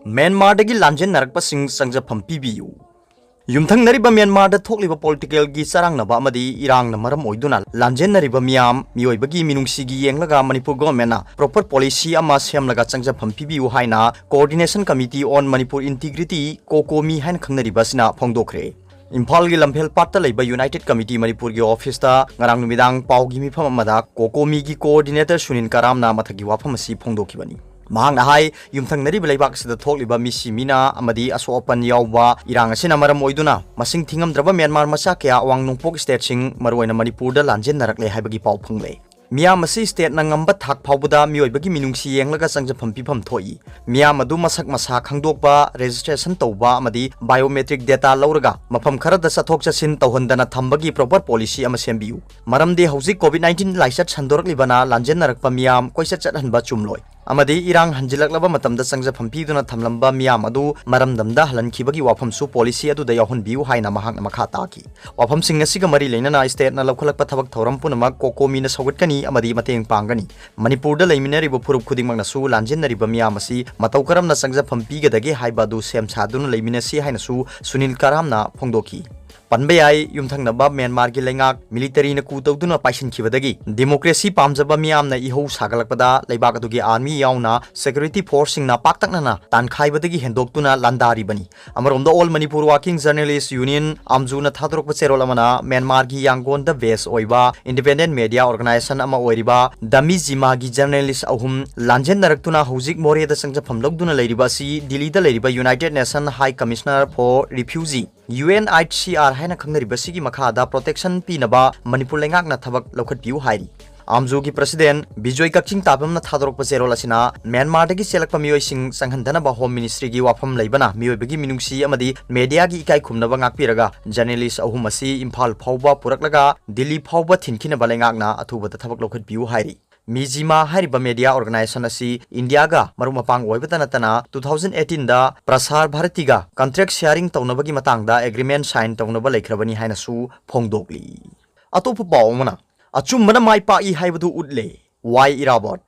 म्यांमारदगी लांजेनरकपसिंग संजफम पीबियु युमथंगनरिबा म्यांमारदा थोकलिबा political गी चारांगनबा अमदी इरांगना मरम ओइदुना लांजेनरिबा मियाम मियोइबगी मिनुंगसिगी येंगलगा मणिपुर गवर्नमेंटना प्रॉपर पॉलिसी अमा सेमलगा संजफम पीबियु हाइना coordination committee on Manipur integrity COCOMI हाइन खंगनरिबासिना फोंदोखरे इम्फाल की लम्फेल पाट लेब यूनाइटेड कमिटी मणिपुर की ऑफिस ngarang numidang पाव की मिफम अमदा कोकोमी की कोऑर्डिनेटर सुनील करामना मथकी वाफम असि फोंदोखिबनी mahang na hai yumthangnari belaibak sida thokliba misi mina amadi asopan yawba irang asina maram oiduna masing thingam draba Myanmar macha kya awang nungpok state sing maroina Manipur da lanjen narakle haibagi paw phangle मियाम state नंगम थाक फाउबदा मियोइबगी मिनुंगसी येंगलगा संजफम पिफम थोई मियाम अदु मसक मसा खंगदोकबा registration तौबा अमदी बायोमेट्रिक डेटा लौरगा मफम खरदा सथोक चसिन तौहंदना थंबगी प्रॉपर पॉलिसी अमा सेमबियु मरमदे हौजिक कोविड-19 लाइसट संदोरकलिबना लांजेन नरकपा मियाम कोइसा चटहनबा चुमलोय अमदी इरांग हंजिलकलबा मतमदा संजफम पिदुना थमलंबा मियाम अदु मरमदमदा हलनखिबगी वाफमसु पॉलिसी अदु दा याहुनबियु हाइना महंग मखा ताकी वाफम सिंग असिगा मरी लेना स्टेट ना लौखलकपा थबक थौरम पुनमा कोकोमीना सौगटकनी अमदी मतेंग पांगनी मणिपुर दा लेमिनरिबो फुरुप खुदिंगमंगनासु लांजेनरिबा मियाम असि मतौ करमना संजफम पिगदगे हाइबादु सेम सादुना लेमिनसी हाइनासु सुनील करामना फोंदोखी पनबयाई युमथंगनबा म्यांमार की लेंगाक मिलिटरी न कुतौदुना पाइसनखिबदगी डेमोक्रेसी पामजबा मियामना इहौ सागलकपदा लेबाक अदुगी आर्मी याउना सिक्योरिटी फोर्सिंग ना पाक्तकना तानखाइबदगी हेंदोक्तुना लांदारिबनी अमरोमदा all Manipur working journalist union आमजुना थादोरकपा चेरोल अमना म्यांमार की यांगोन द बेस ओइबा इंडिपेंडेंट मीडिया ऑर्गेनाइजेशन अमा ओइरिबा दमी जिमा की जर्नलिस्ट अहुम लांजेन नरकतुना हौजिक मोरेदा संजफम लौदुना लेरिबा सी दिल्लीदा लेरिबा united nation high commissioner for refugee UNHCR हाइना खंगरिबसिगी मखादा प्रोटेक्शन पीनबा मणिपुर लेंगाकना थबक लौखटपियु हाइरी आमजू की प्रेसिडेंट बिजोय कक्चिंग ताबमना थादोरकपा चेरोल असिना म्यांमारदगी चेलकपा मियोइसिंग संघनदनबा होम मिनिस्ट्री की वाफम लेबना मियोइबगी मिनुंगसी अमदी मीडिया की इकाई खुमनबा ngakpiraga जर्नलिस्ट अहुम असि इम्फाल फाउबा पुरकलगा दिल्ली फाउबा थिनखिनबा लेंगाकना अथुबदा थबक लौखटपियु हाइरी मिजिमा हारिबा मीडिया ऑर्गेनाइजेशन असि इंडिया गा मरुमपांग ओइबता नतना 2018 दा प्रसार भारती गा कॉन्ट्रैक्ट शेयरिंग तौनबगी मतंगदा एग्रीमेंट साइन तौनबा लेखरबनी हाइनासु फोंगदोकली अतोप पावमना अचुमना माइपा इ हाइबदु उडले वाई इराबोट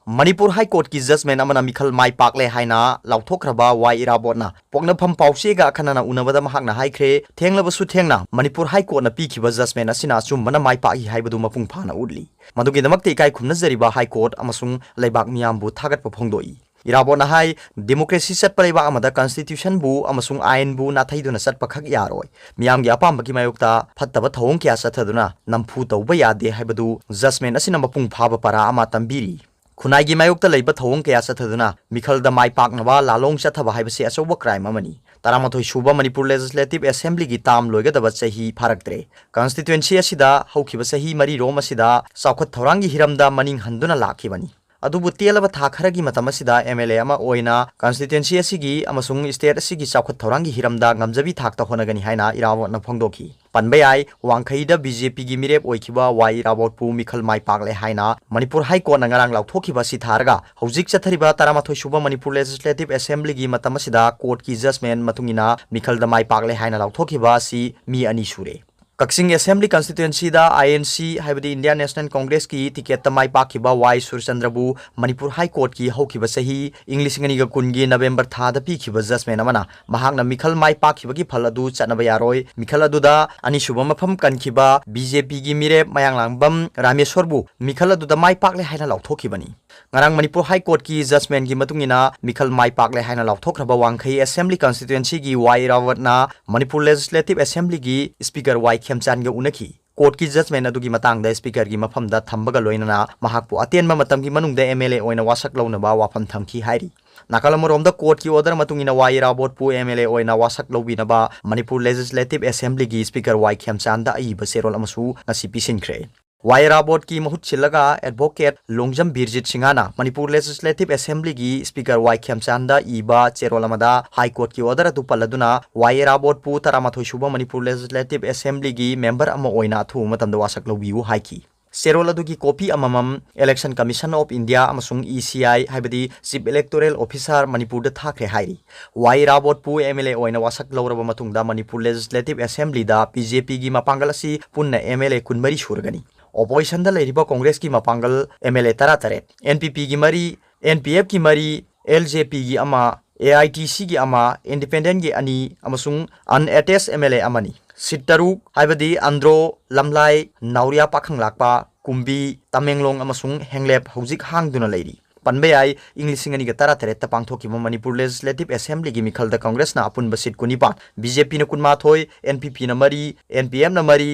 मणिपुर हाई कोर्ट की जजमेंट अमना मिखल माइ पाकले हाइना लाउथोखरबा वाई इराबोटना पोगनफम पाउसेगा अखनना उनबदा महकना हाइख्रे थेंगलबसु थेंगना मणिपुर हाई कोर्ट ना पीखिबा जजमेंट असिना चुमना माइ पाकि हाइबदु मपुंग फाना उडली मदुगिदमक्ति इकाई खुमनजरिबा हाई कोर्ट अमसुंग लेबाक मियामबु थागतपा फोंगदोई इराबोना हाई डेमोक्रेसी चटपा लेबाक अमदा कॉन्स्टिट्यूशन बु अमसुंग आयन बु नाथैदुना चटपा खक यारोय मियामगी अपामबगी मायोक्ता फत्तबा थौंग क्या चथदुना नमफु तौबा यादे हाइबदु जजमेंट असिना मपुंग फाबा परा अमा तंबीरी खुनाई मायोक्ता लेबा थौंग क्या चथदुना मिखलदा माइ पाकनबा लालोंग चथबा हाइबसे अचौबा क्राइम अमनी तरामथोई सुबा मणिपुर लेजिस्लेटिव असेंबली की ताम लोइगदबा चही फारक्तरे कॉन्स्टिट्यूएंसी असिदा हौखिबा चही मरी रोम असिदा चौखत थौरांगी हिरमदा मनिंग हंदुना लाखिबनी अदुबु तेलबा थाखरगी मतम असिदा एमएलए अमा ओइना कॉन्स्टिट्यूएंसी असिगी अमसुंग स्टेट असिगी चौखत थौरांगी हिरमदा ngamjabi थाकता होनगनी हाइना इरावोटना फोंगदोखी पनबयाई वांखैदा बीजेपी की मिरेप ओइखिबा वाई इरावोटपु मिखल माइ पाकले हाइना मणिपुर हाई कोर्ट नंगरांग लाउथोखिबा सि थारगा हौजिक चथरिबा तरामाथोई सुबा मणिपुर लेजिस्लेटिव असेंबली की मतम असिदा कोर्ट की जजमेंट मतुंगिना मिखल द माइ पाकले हाइना लाउथोखिबा सि मी अनि सुरे कक्सिंग असेंबली कॉन्स्टिट्यूएंसी दा INC हाइबदी इंडिया नेशनल कांग्रेस की टिकेट तमाई पाखिबा वाई सुरचंद्रबु मणिपुर हाई कोर्ट की हौखिबा सही इंग्लिश इंगनी कुनगी नवेंबर थादा पीखिबा जजमेंट अमना महांगना मिखल माई पाखिबगी फल अदु चनबा यारोय मिखल अदुदा अनिसुबा मफम कनखिबा बीजेपी की मिरे मयांगलांगबम रामेश्वरबु मिखल अदुदा माई पाकले हाइना लाउथोखिबनी ngarang Manipur High Court की जजमेंट की मतुंगिना मिखल माइ पाकले हाइना लाउथोखरबा वांखै असेंबली कॉन्स्टिट्यूएंसी की वाई रावतना मणिपुर लेजिस्लेटिव असेंबली की स्पीकर वाई खेमचानगा उनखी कोर्ट की जजमेंट अदुगी मतंगदा स्पीकर की मफमदा थंबगा लोइनना महाकपु अतेनबा मतमगी मनुंगदा एमएलए ओइना वासक लौनबा वाफम थमखी हाइरी नाकालमरोमदा कोर्ट की ऑर्डर मतुंगिना वाई रावतपु एमएलए ओइना वासक लौबिनबा मणिपुर लेजिस्लेटिव असेंबली की स्पीकर वाई खेमचानदा अइबा सेरोल अमसु ngasi पिसिनख्रे वाई रावत की महुत सिलगा एडवोकेट लोंगजम बीरजित सिंहाना मणिपुर लेजिस्लेटिव असेंबली की स्पीकर वाई खेमचानदा इबा चेरोलमदा हाई कोर्ट की ऑर्डर अतु पल्लदुना वाई रावत पु तरामाथोई सुबा मणिपुर लेजिस्लेटिव असेंबली की मेंबर अमा ओइना थु मतमदा वासक लौबियु हाइकी सेरोल अदुगी कॉपी अममम इलेक्शन कमीशन ऑफ इंडिया अमसुंग ECI हाइबदी chief electoral officer Manipur the थाखरे हाइरी Y Rawat Pu MLA ओइना Vasak लौरबा मतुंगदा Manipur legislative assembly दा बीजेपी की मपांगल असि पुन्ना एमएलए कुनमरी सुरगनी ऑपोजिशन दा लेरिबा कांग्रेस की मपांगल एमएलए 13 NPP की मरी NPF की मरी LJP की अमा AITC की अमा इंडिपेंडेंट की अनि अमसुंग अनएटेच MLA अमनी सीट तरुक हाइबदी आंध्रो लमलाई नाउरिया पाखंग लाकपा कुंबी तमेंगलोंग अमसुंग हेंगलेप हौजिक हांगदुना लेरी पनबे आई इंग्लिशिंग अनि गतरा तेरेत पांगथोकी मणिपुर लेजिस्लेटिव असेंबली की मिखल द कांग्रेस ना अपुन बसीट कुनिपा BJP न कुनमाथोय NPP न मरी NPM न मरी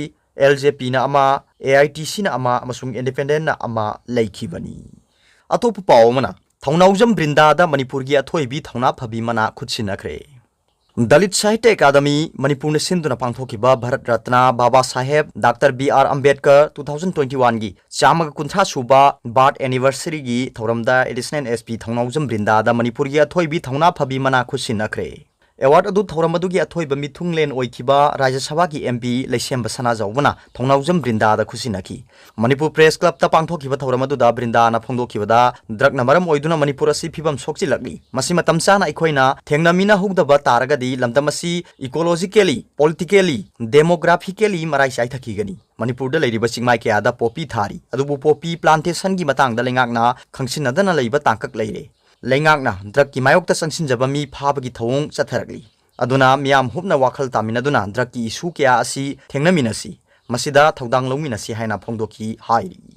LJP न अमा AITC न अमा अमसुंग इंडिपेंडेंट न अमा लेखिबनी अतोप पावमना थौनाउजम बृंदादा मणिपुर की अथोइबी थौना फबी मना खुदसिनखरे दलित साहित्य अकादमी मणिपुर ने सिंधुना पांगथोकिबा भारत रत्न बाबा साहेब डॉक्टर BR अम्बेडकर 2021 की चामग कुंथा सुबा बर्थ एनिवर्सरी की थौरमदा एडिशनल SP थौनाउजम बृंदादा मणिपुर की अथोइबी थौना फबी मना खुदसिनखरे एवार्ड अदु थौरम अदुगी अथोइबा मिथुंगलेन ओइखिबा राज्य सभा की MP लैसेंब सना जाउबना थौनाउजम बृंदादा खुसिनखी मणिपुर प्रेस क्लब ता पांगथोकिबा थौरम अदुदा बृंदाना फोंदोकिबदा ड्रग नमरम ओइदुना मणिपुर असि फिबम सोक्चिलकली मसि मतम चाना अखोइना थेंगनामिना हुगदबा तारगदी लमदम असि इकोलॉजिकली पॉलिटिकली डेमोग्राफिकली मराइ साइथखिगनी मणिपुर दा लेरिबा चिंगमाइ कयादा पोपी थारी अदुबु पोपी प्लांटेशन की मतंगदा लेंगाकना खंगसिनदना लेइबा तांकक लेरे लेंगाकना ड्रग की मायोक्ता संगसिनजबा मी फाबगी थौंग चथरगली अदुना मियाम हुबना वाखल तामिनदुना ड्रग की इशू क्या असि थेंगनमिनसी मसिदा थौदांग लौमिनसी हाइना फोंदोकी हाइरी